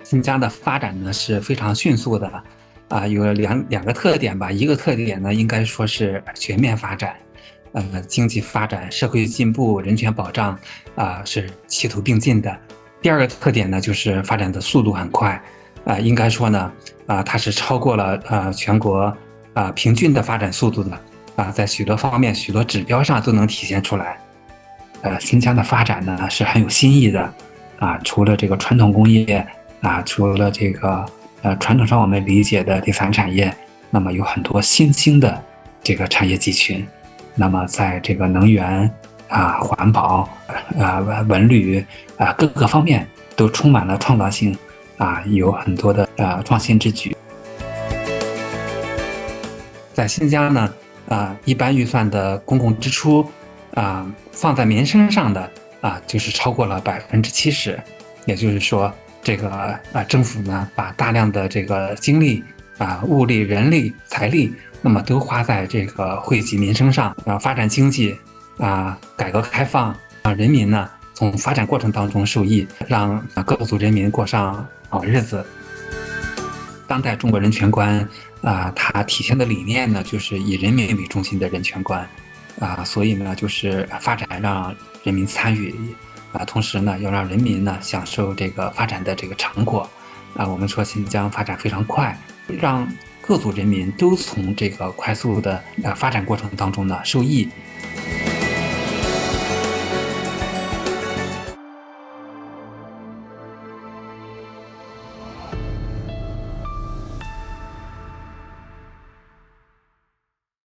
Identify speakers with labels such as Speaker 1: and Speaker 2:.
Speaker 1: 新疆的发展呢是非常迅速的，有两个特点吧。一个特点呢，应该说是全面发展，经济发展、社会进步、人权保障是齐头并进的。第二个特点呢，就是发展的速度很快，应该说呢，它是超过了全国平均的发展速度的，在许多方面、许多指标上都能体现出来。新疆的发展呢是很有新意的，除了这个传统工业，除了这个传统上我们理解的第三产业，那么有很多新兴的这个产业集群，那么在这个能源环保文旅各个方面都充满了创造性，有很多的创新之举。在新疆呢，一般预算的公共支出放在民生上的就是超过了70%，也就是说，这个政府呢把大量的这个精力物力、人力、财力，那么都花在这个惠及民生上，发展经济改革开放，人民呢从发展过程当中受益，让各族人民过上好日子。当代中国人权观它体现的理念呢，就是以人民为中心的人权观。所以呢，就是发展让人民参与，同时呢，要让人民呢享受这个发展的这个成果，我们说新疆发展非常快，让各族人民都从这个快速的发展过程当中呢受益。